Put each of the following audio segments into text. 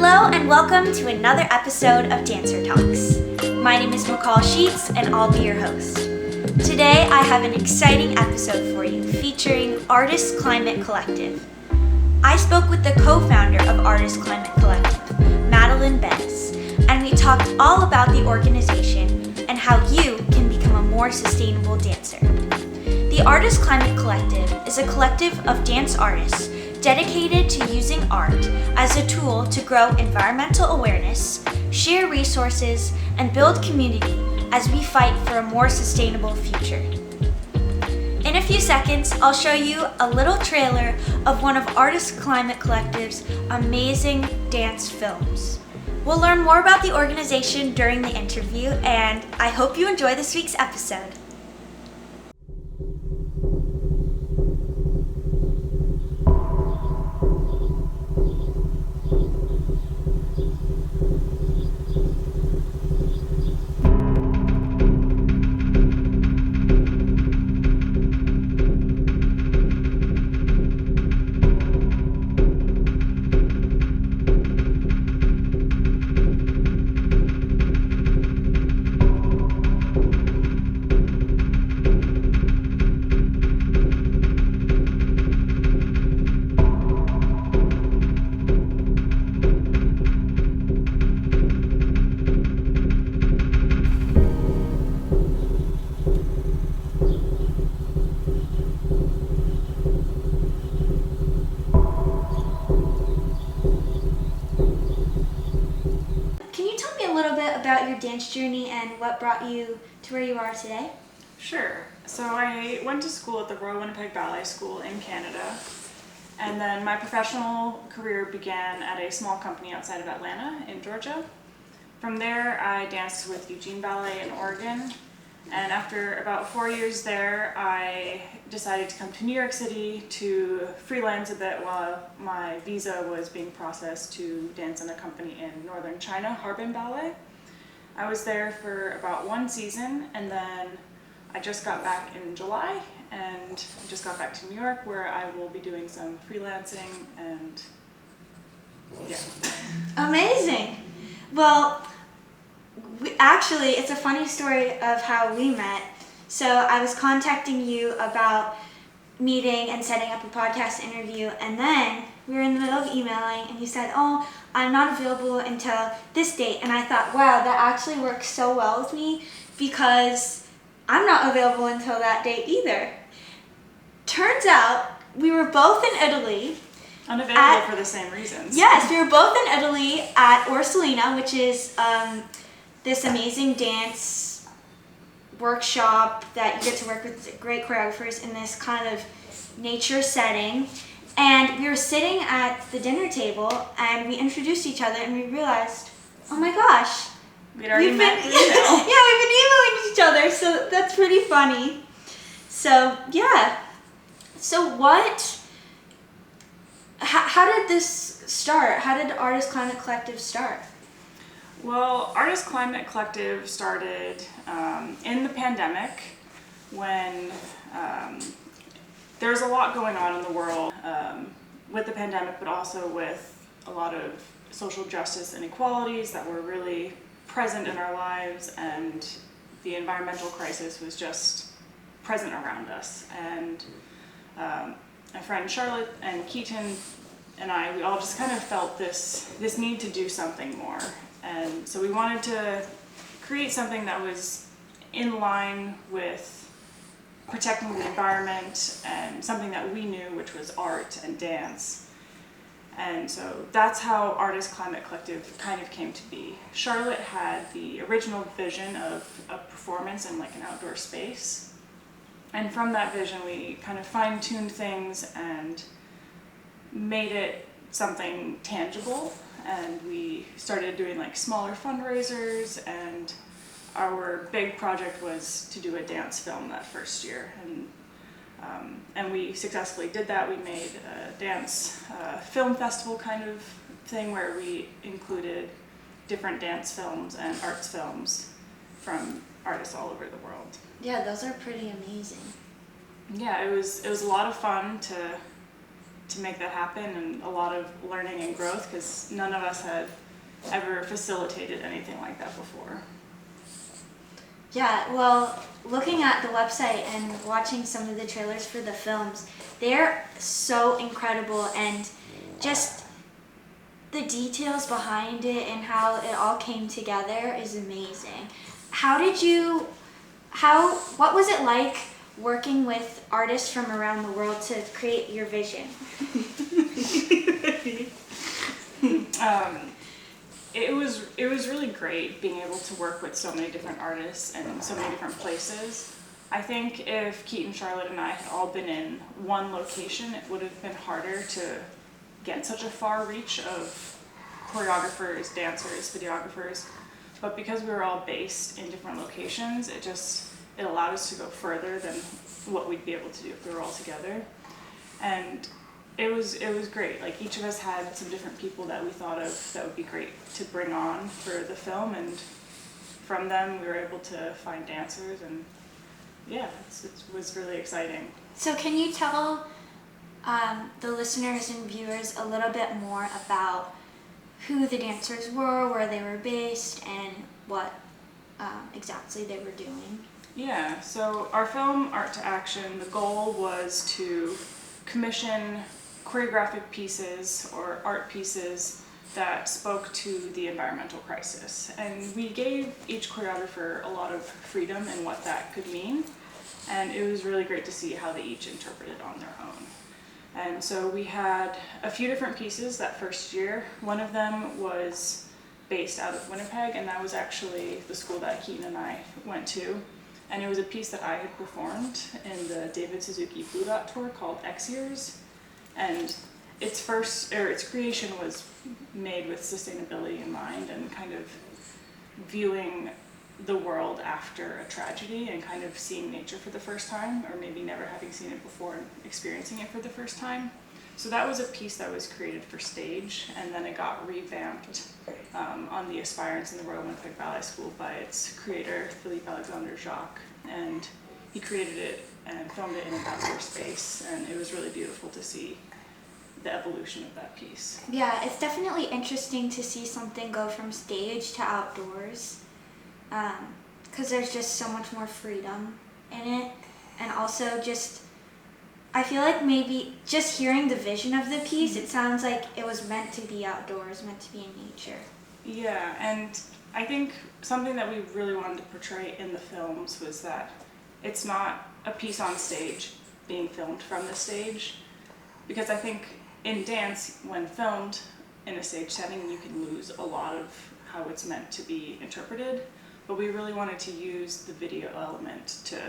Hello and welcome to another episode of Dancer Talks. My name is McCall Sheets and I'll be your host. Today I have an exciting episode for you featuring Artist Climate Collective. I spoke with the co-founder of Artist Climate Collective, Madeline Bez, and we talked all about the organization and how you can become a more sustainable dancer. The Artist Climate Collective is a collective of dance artists dedicated to using art as a tool to grow environmental awareness, share resources, and build community as we fight for a more sustainable future. In a few seconds, I'll show you a little trailer of one of Artist Climate Collective's amazing dance films. We'll learn more about the organization during the interview, and I hope you enjoy this week's episode. About your dance journey and what brought you to where you are today? Sure. So I went to school at the Royal Winnipeg Ballet School in Canada, and then my professional career began at a small company outside of Atlanta in Georgia. From there, I danced with Eugene Ballet in Oregon, and after about 4 years there, I decided to come to New York City to freelance a bit while my visa was being processed to dance in a company in northern China, Harbin Ballet. I was there for about one season, and then I just got back in July, and I just got back to New York, where I will be doing some freelancing, and yeah. Amazing. Well, actually, it's a funny story of how we met. So I was contacting you about meeting and setting up a podcast interview, and then we were in the middle of emailing, and you said, "Oh, I'm not available until this date." And I thought, wow, that actually works so well with me because I'm not available until that date either. Turns out we were both in Italy. Unavailable for the same reasons. Yes, we were both in Italy at Orsolina, which is this amazing dance workshop that you get to work with great choreographers in this kind of nature setting. And we were sitting at the dinner table, and we introduced each other, and we realized, oh my gosh, we'd already met through email. Yeah, we've been emailing each other, so that's pretty funny. So yeah, so how did this start? How did Artist Climate Collective start? Well, Artist Climate Collective started in the pandemic when there was a lot going on in the world with the pandemic, but also with a lot of social justice inequalities that were really present in our lives, and the environmental crisis was just present around us. And my friend Charlotte and Keaton and we all just kind of felt this need to do something more. And so we wanted to create something that was in line with protecting the environment and something that we knew, which was art and dance. And so that's how Artist Climate Collective kind of came to be. Charlotte had the original vision of a performance in like an outdoor space. And from that vision, we kind of fine-tuned things and made it something tangible. And we started doing like smaller fundraisers, and our big project was to do a dance film that first year, and we successfully did that. We made a dance film festival kind of thing where we included different dance films and arts films from artists all over the world. Yeah, those are pretty amazing. Yeah, it was a lot of fun to to make that happen, and a lot of learning and growth, because none of us had ever facilitated anything like that before. Yeah, well, looking at the website and watching some of the trailers for the films, they're so incredible, and just the details behind it and how it all came together is amazing. What was it like working with artists from around the world to create your vision? It was really great being able to work with so many different artists and so many different places. I think if Keaton, Charlotte, and I had all been in one location, it would have been harder to get such a far reach of choreographers, dancers, videographers. But because we were all based in different locations, it allowed us to go further than what we'd be able to do if we were all together. And it was great. Like, each of us had some different people that we thought of that would be great to bring on for the film, and from them we were able to find dancers, and yeah, it was really exciting. So can you tell the listeners and viewers a little bit more about who the dancers were, where they were based, and what exactly they were doing? Yeah, so our film, Art to Action, the goal was to commission choreographic pieces or art pieces that spoke to the environmental crisis. And we gave each choreographer a lot of freedom in what that could mean. And it was really great to see how they each interpreted on their own. And so we had a few different pieces that first year. One of them was based out of Winnipeg, and that was actually the school that Keaton and I went to. And it was a piece that I had performed in the David Suzuki Blue Dot tour called Glaciers. And its creation was made with sustainability in mind, and kind of viewing the world after a tragedy and kind of seeing nature for the first time, or maybe never having seen it before and experiencing it for the first time. So that was a piece that was created for stage, and then it got revamped on the Aspirants in the Royal Winnipeg Ballet School by its creator, Philippe Alexander Jacques, and he created it and filmed it in an outdoor space, and it was really beautiful to see the evolution of that piece. Yeah, it's definitely interesting to see something go from stage to outdoors, because there's just so much more freedom in it, and also just, I feel like maybe just hearing the vision of the piece, it sounds like it was meant to be outdoors, meant to be in nature. Yeah, and I think something that we really wanted to portray in the films was that it's not a piece on stage being filmed from the stage, because I think in dance, when filmed in a stage setting, you can lose a lot of how it's meant to be interpreted, but we really wanted to use the video element to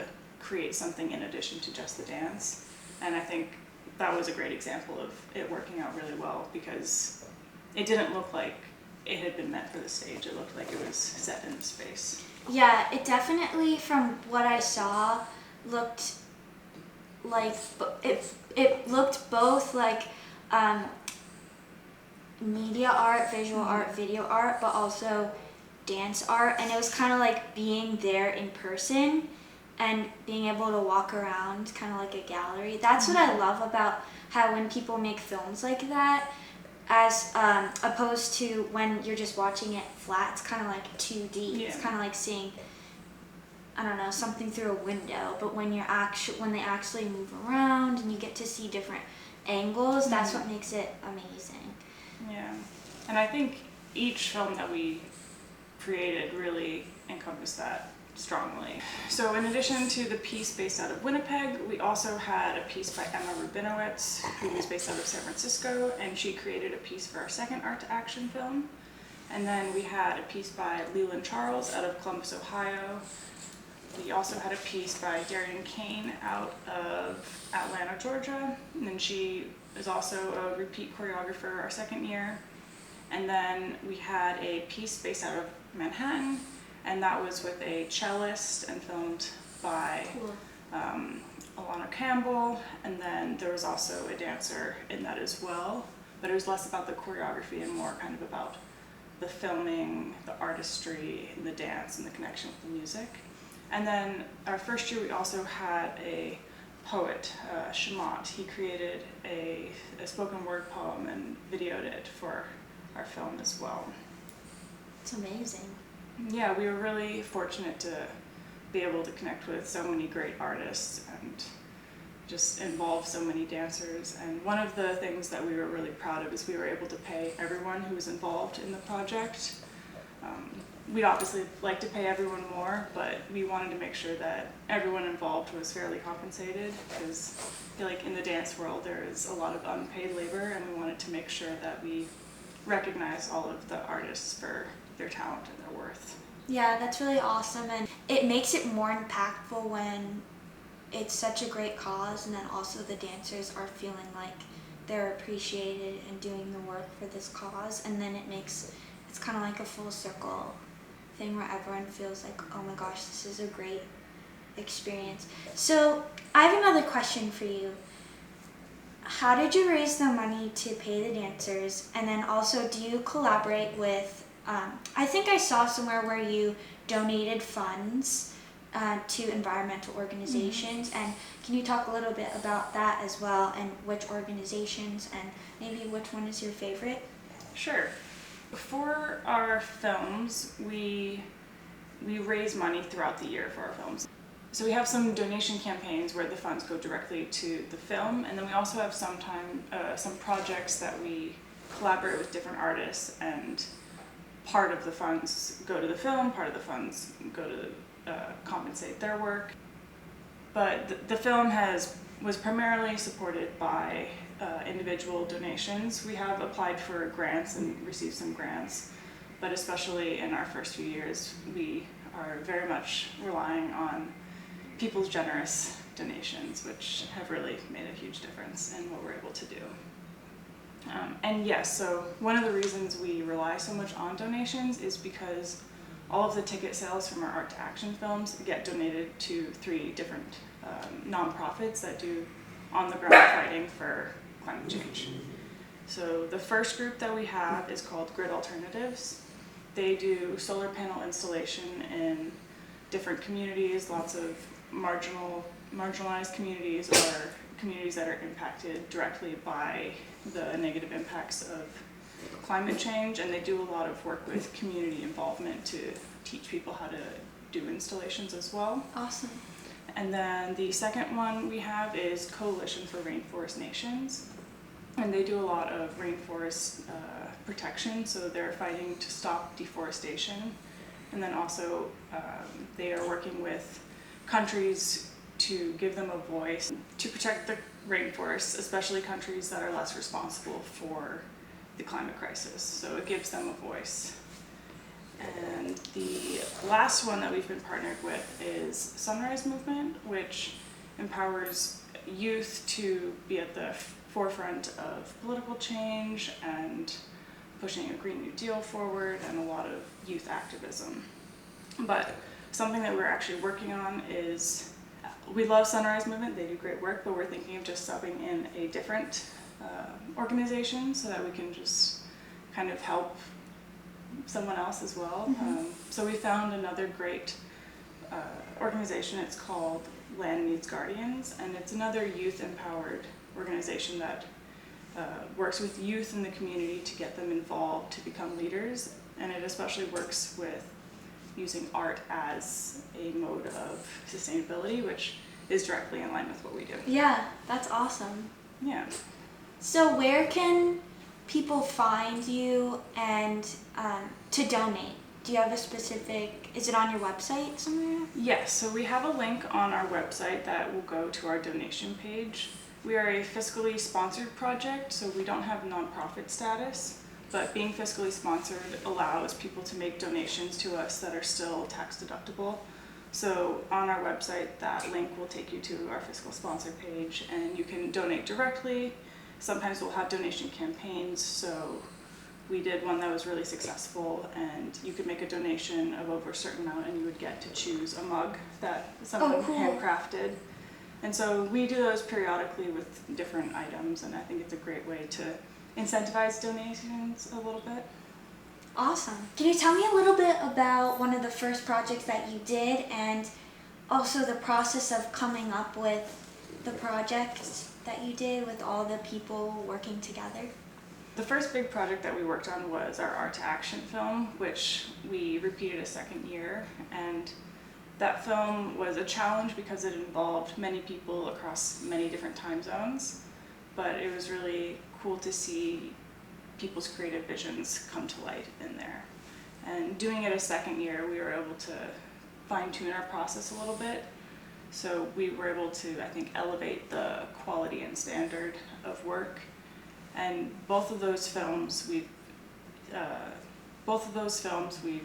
create something in addition to just the dance. And I think that was a great example of it working out really well, because it didn't look like it had been meant for the stage. It looked like it was set in the space. Yeah, it definitely, from what I saw, looked like it looked both like media art, visual art, video art, but also dance art, and it was kind of like being there in person and being able to walk around kind of like a gallery. That's what I love about how when people make films like that, as opposed to when you're just watching it flat, it's kind of like 2D. Yeah. It's kind of like seeing, I don't know, something through a window. But when when they actually move around and you get to see different angles, that's what makes it amazing. Yeah, and I think each film that we created really encompassed that strongly. So in addition to the piece based out of Winnipeg, we also had a piece by Emma Rubinowitz, who was based out of San Francisco, and she created a piece for our second Art to Action film. And then we had a piece by Leland Charles out of Columbus, Ohio. We also had a piece by Darian Kane out of Atlanta, Georgia, and then she is also a repeat choreographer our second year. And then we had a piece based out of Manhattan, and that was with a cellist and filmed by Alana Campbell. And then there was also a dancer in that as well, but it was less about the choreography and more kind of about the filming, the artistry, and the dance, and the connection with the music. And then our first year we also had a poet, Shamat. He created a spoken word poem and videoed it for our film as well. It's amazing. Yeah, we were really fortunate to be able to connect with so many great artists and just involve so many dancers. And one of the things that we were really proud of is we were able to pay everyone who was involved in the project. We'd obviously like to pay everyone more, but we wanted to make sure that everyone involved was fairly compensated, because I feel like in the dance world there is a lot of unpaid labor, and we wanted to make sure that we recognize all of the artists for their talent and their worth. Yeah, that's really awesome, and it makes it more impactful when it's such a great cause, and then also the dancers are feeling like they're appreciated and doing the work for this cause, and then it's kind of like a full circle thing where everyone feels like, oh my gosh, this is a great experience. So I have another question for you. How did you raise the money to pay the dancers? And then also, do you collaborate with, I think I saw somewhere where you donated funds to environmental organizations. Mm-hmm. And can you talk a little bit about that as well, and which organizations, and maybe which one is your favorite? Sure. For our films, we raise money throughout the year for our films. So we have some donation campaigns where the funds go directly to the film, and then we also have some projects that we collaborate with different artists, and part of the funds go to the film, part of the funds go to compensate their work. But the film was primarily supported by individual donations. We have applied for grants and received some grants, but especially in our first few years, we are very much relying on people's generous donations, which have really made a huge difference in what we're able to do. And yes, so one of the reasons we rely so much on donations is because all of the ticket sales from our Art to Action films get donated to 3 different nonprofits that do on-the-ground fighting for climate change. So the first group that we have is called Grid Alternatives. They do solar panel installation in different communities, lots of marginalized communities, or communities that are impacted directly by the negative impacts of climate change, and they do a lot of work with community involvement to teach people how to do installations as well. Awesome. And then the second one we have is Coalition for Rainforest Nations, and they do a lot of rainforest protection, so they're fighting to stop deforestation, and then also they are working with countries to give them a voice to protect the rainforests, especially countries that are less responsible for the climate crisis, so it gives them a voice. And the last one that we've been partnered with is Sunrise Movement, which empowers youth to be at the forefront of political change and pushing a Green New Deal forward, and a lot of youth activism. But something that we're actually working on is, we love Sunrise Movement, they do great work, but we're thinking of just subbing in a different organization so that we can just kind of help someone else as well. Mm-hmm. So we found another great organization. It's called Land Needs Guardians, and it's another youth-empowered organization that works with youth in the community to get them involved to become leaders, and it especially works with using art as a mode of sustainability, which is directly in line with what we do. Yeah, that's awesome. Yeah. So where can people find you and to donate? Do you have a specific, is it on your website somewhere? Yes, so we have a link on our website that will go to our donation page. We are a fiscally sponsored project, so we don't have nonprofit status, but being fiscally sponsored allows people to make donations to us that are still tax deductible. So on our website, that link will take you to our fiscal sponsor page, and you can donate directly. Sometimes we'll have donation campaigns, so we did one that was really successful, and you could make a donation of over a certain amount and you would get to choose a mug that someone handcrafted. And so we do those periodically with different items, and I think it's a great way to incentivize donations a little bit. Awesome. Can you tell me a little bit about one of the first projects that you did, and also the process of coming up with the project that you did with all the people working together? The first big project that we worked on was our Art to Action film, which we repeated a second year. And that film was a challenge because it involved many people across many different time zones. But it was really cool to see people's creative visions come to light in there. And doing it a second year, we were able to fine-tune our process a little bit. So we were able to, I think, elevate the quality and standard of work. And both of those films we've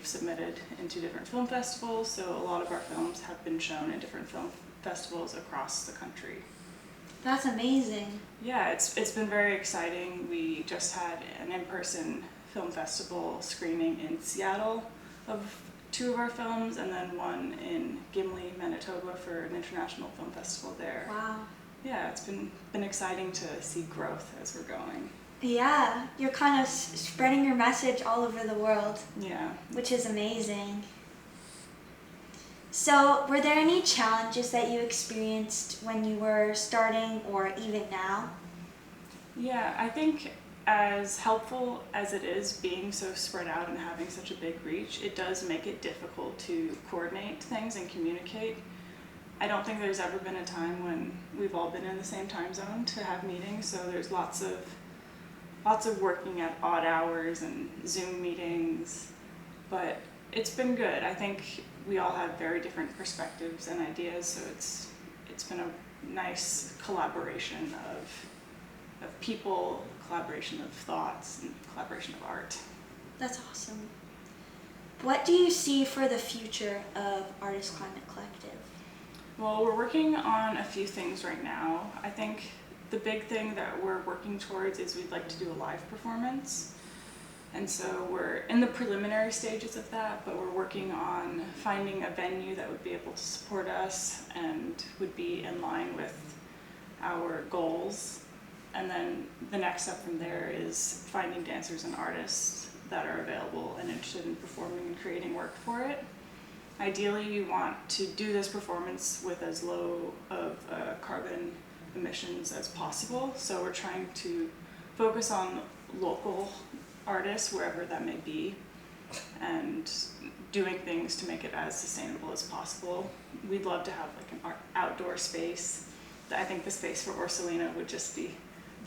submitted into different film festivals. So a lot of our films have been shown in different film festivals across the country. That's amazing. Yeah, it's been very exciting. We just had an in-person film festival screening in Seattle of 2 of our films, and then one in Gimli, Manitoba for an international film festival there. Wow. Yeah, it's been exciting to see growth as we're going. Yeah, you're kind of spreading your message all over the world. Yeah. Which is amazing. So, were there any challenges that you experienced when you were starting or even now? Yeah, I think as helpful as it is being so spread out and having such a big reach, it does make it difficult to coordinate things and communicate. I don't think there's ever been a time when we've all been in the same time zone to have meetings, so there's lots of working at odd hours and Zoom meetings, but it's been good. I think we all have very different perspectives and ideas, so it's been a nice collaboration of people, collaboration of thoughts, and collaboration of art. That's awesome. What do you see for the future of Artist Climate Collective? Well, we're working on a few things right now. I think the big thing that we're working towards is we'd like to do a live performance. And so we're in the preliminary stages of that, but we're working on finding a venue that would be able to support us and would be in line with our goals. And then the next step from there is finding dancers and artists that are available and interested in performing and creating work for it. Ideally, we want to do this performance with as low of carbon emissions as possible. So we're trying to focus on local artists, wherever that may be, and doing things to make it as sustainable as possible. We'd love to have like an outdoor space. I think the space for Ursulina would just be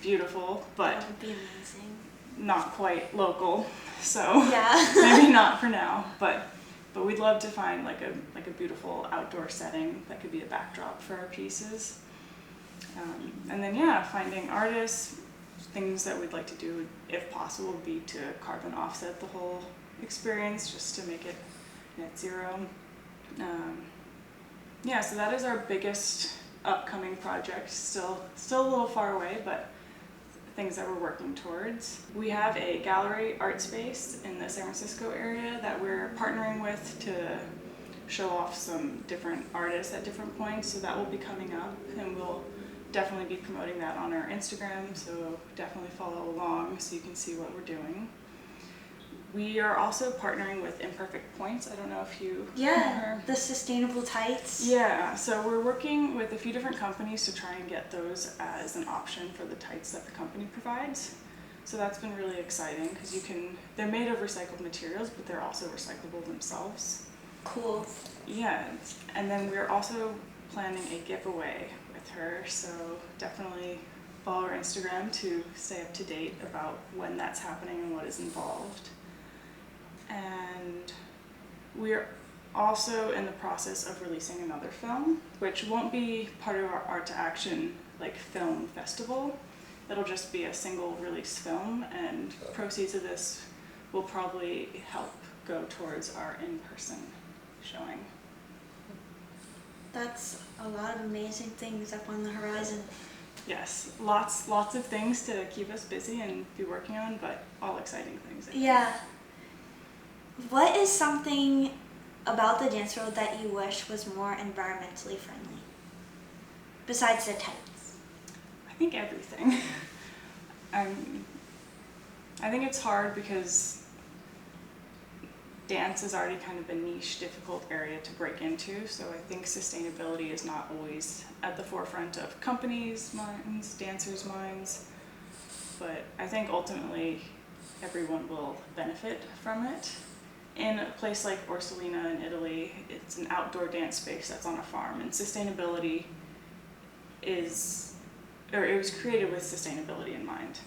beautiful, but That would be amazing. not quite local. So Yeah. maybe not for now, but we'd love to find like a beautiful outdoor setting that could be a backdrop for our pieces. And then finding artists. Things that we'd like to do, if possible, would be to carbon offset the whole experience, just to make it net zero. So that is our biggest upcoming project. Still a little far away, but things that we're working towards. We have a gallery art space in the San Francisco area that we're partnering with to show off some different artists at different points, so that will be coming up, and we'll definitely be promoting that on our Instagram, so definitely follow along so you can see what we're doing. We are also partnering with Imperfect Points. I don't know if you know her. The sustainable tights. Yeah, so we're working with a few different companies to try and get those as an option for the tights that the company provides. So that's been really exciting because they're made of recycled materials, but they're also recyclable themselves. Cool. Yeah, and then we're also planning a giveaway with her, so definitely follow our Instagram to stay up to date about when that's happening and what is involved. And we're also in the process of releasing another film, which won't be part of our Art to Action film festival. It'll just be a single release film, and proceeds of this will probably help go towards our in-person showing. That's a lot of amazing things up on the horizon. Yes, lots of things to keep us busy and be working on, but all exciting things. Yeah. What is something about the dance world that you wish was more environmentally friendly? Besides the tights. I think everything. I think it's hard because dance is already kind of a niche, difficult area to break into, so I think sustainability is not always at the forefront of companies' minds, dancers' minds, but I think ultimately everyone will benefit from it. In a place like Orsolina in Italy, it's an outdoor dance space that's on a farm, and sustainability it was created with sustainability in mind.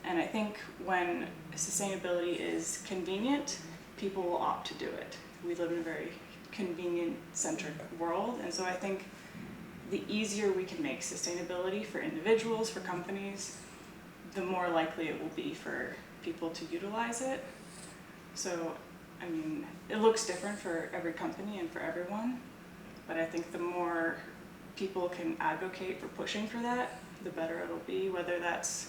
And I think when sustainability is convenient, people will opt to do it. We live in a very convenient-centric world, and so I think the easier we can make sustainability for individuals, for companies, the more likely it will be for people to utilize it. So, I mean, it looks different for every company and for everyone, but I think the more people can advocate for pushing for that, the better it'll be, whether that's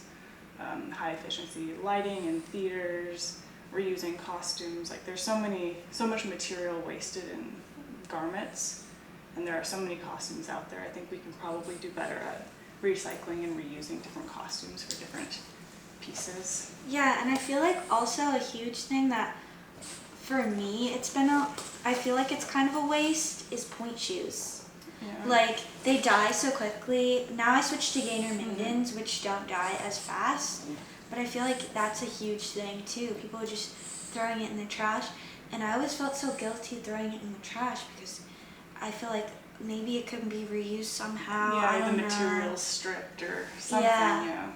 high efficiency lighting in theaters, reusing costumes. Like, there's so much material wasted in garments, and there are so many costumes out there. I think we can probably do better at recycling and reusing different costumes for different pieces. Yeah, and I feel like also a huge thing that for me I feel like it's kind of a waste is point shoes. Yeah. Like, they die so quickly. Now I switched to gainer mittens, which don't die as fast. But I feel like that's a huge thing too. People are just throwing it in the trash. And I always felt so guilty throwing it in the trash because I feel like maybe it could be reused somehow. Yeah, I don't know. material's stripped or something. Yeah.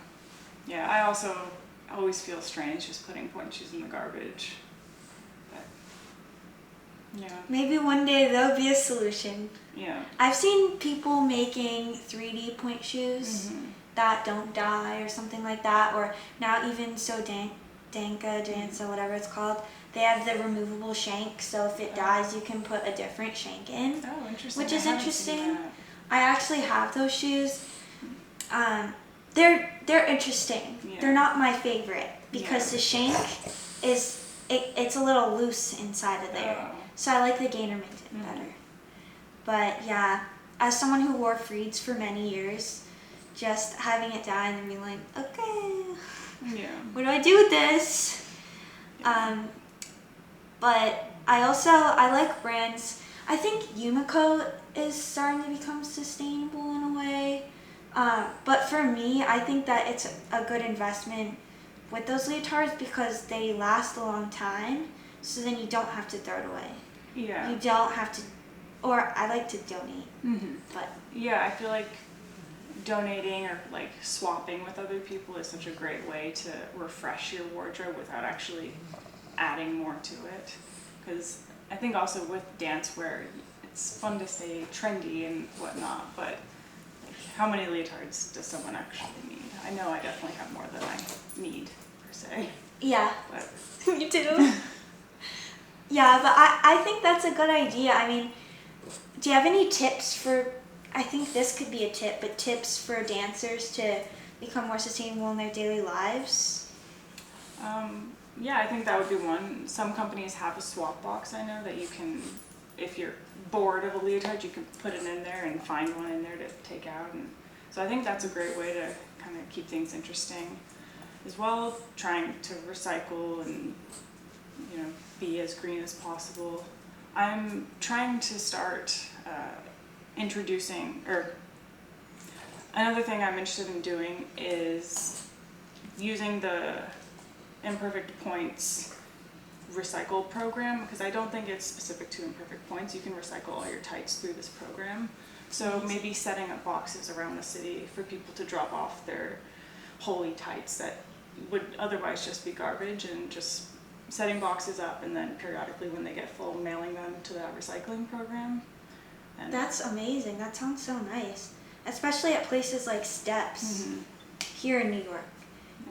Yeah, I also always feel strange just putting point shoes in the garbage. But, yeah. Maybe one day there'll be a solution. Yeah. I've seen people making 3D point shoes that don't die or something like that, or now even Danca, whatever it's called, they have the removable shank, so if it dies you can put a different shank in. Oh, interesting. Which is I haven't interesting. seen that. I actually have those shoes. They're interesting. Yeah. They're not my favorite because Yeah. the shank it's a little loose inside of there. Oh. So I like the gainer mitten better. But yeah, as someone who wore Freeds for many years, just having it die and then being like, okay, Yeah. what do I do with this? But I like brands. I think Yumiko is starting to become sustainable in a way. But for me, I think that it's a good investment with those leotards because they last a long time. So then you don't have to throw it away. Yeah. You don't have to, or I like to donate. But Yeah, I feel like donating or like swapping with other people is such a great way to refresh your wardrobe without actually adding more to it. Because I think also with dance wear, it's fun to stay trendy and whatnot, but like, how many leotards does someone actually need? I know I definitely have more than I need, per se. yeah, But you do. Yeah, but I think that's a good idea. I mean, do you have any tips for, I think this could be a tip, but tips for dancers to become more sustainable in their daily lives? Yeah, I think that would be one. Some companies have a swap box, I know, that you can, if you're bored of a leotard, you can put it in there and find one in there to take out. And so I think that's a great way to kind of keep things interesting. As well, trying to recycle and, you know, be as green as possible. I'm trying to start introducing, or another thing I'm interested in doing is using the Imperfect Points recycle program, because I don't think it's specific to Imperfect Points. You can recycle all your tights through this program. So maybe setting up boxes around the city for people to drop off their holy tights that would otherwise just be garbage, and just setting boxes up and then periodically when they get full mailing them to that recycling program. And That's amazing. That sounds so nice. Especially at places like Steps here in New York.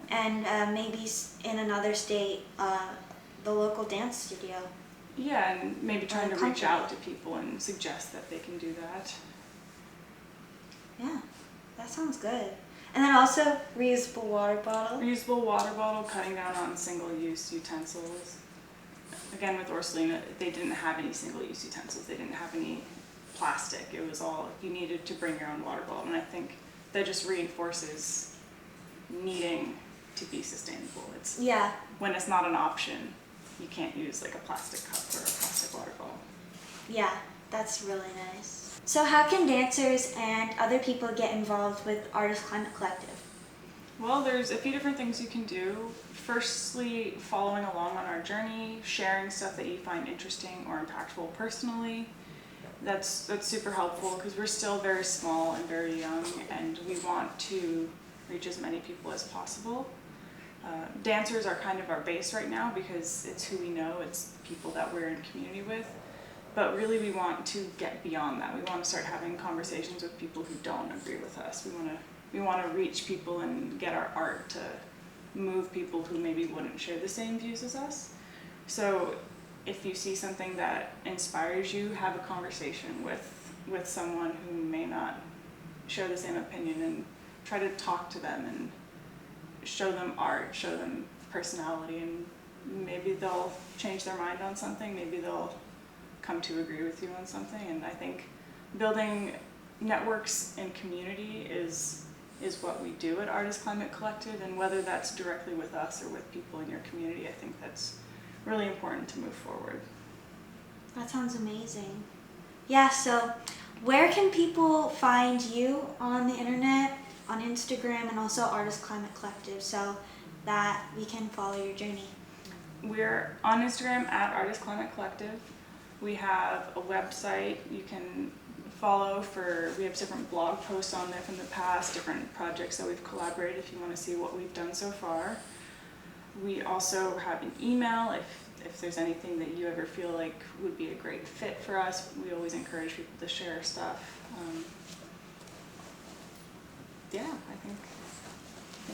And maybe in another state, the local dance studio. Yeah, and maybe trying to reach company. out to people and suggest that they can do that. Yeah, that sounds good. And then also reusable water bottle. Reusable water bottle, cutting down on single-use utensils. Again, with Orsolina, they didn't have any single-use utensils. They didn't have any plastic. It was all, you needed to bring your own water bottle. And I think that just reinforces needing to be sustainable. It's Yeah. when it's not an option, you can't use like a plastic cup or a plastic water bottle. Yeah, that's really nice. So how can dancers and other people get involved with Artist Climate Collective? Well, there's a few different things you can do. Firstly, following along on our journey, sharing stuff that you find interesting or impactful personally. That's super helpful because we're still very small and very young, and we want to reach as many people as possible. Dancers are kind of our base right now because it's who we know, it's people that we're in community with. But really we want to get beyond that. We want to start having conversations with people who don't agree with us. We want to reach people and get our art to move people who maybe wouldn't share the same views as us. So if you see something that inspires you, have a conversation with someone who may not share the same opinion, and try to talk to them and show them art, show them personality, and maybe they'll change their mind on something, maybe they'll come to agree with you on something. And I think building networks and community is what we do at Artist Climate Collective, and whether that's directly with us or with people in your community, I think that's really important to move forward. That sounds amazing. Yeah, so where can people find you on the internet, on Instagram, and also Artist Climate Collective, so that we can follow your journey? We're on Instagram at Artist Climate Collective. We have a website you can follow we have different blog posts on there from the past, different projects that we've collaborated if you want to see what we've done so far. We also have an email if there's anything that you ever feel like would be a great fit for us. We always encourage people to share stuff. Yeah, I think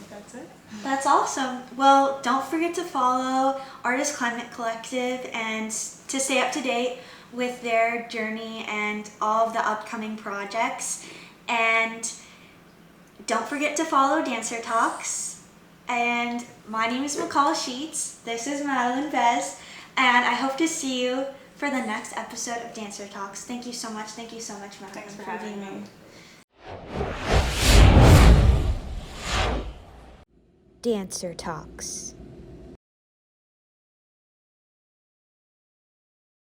that's it. That's awesome. Well, don't forget to follow Artist Climate Collective and to stay up to date with their journey and all of the upcoming projects. And don't forget to follow Dancer Talks. And my name is McCall Sheets. This is Madeline Bez. And I hope to see you for the next episode of Dancer Talks. Thank you so much. Thank you so much, Madeline, Thanks for having being me. Dancer Talks.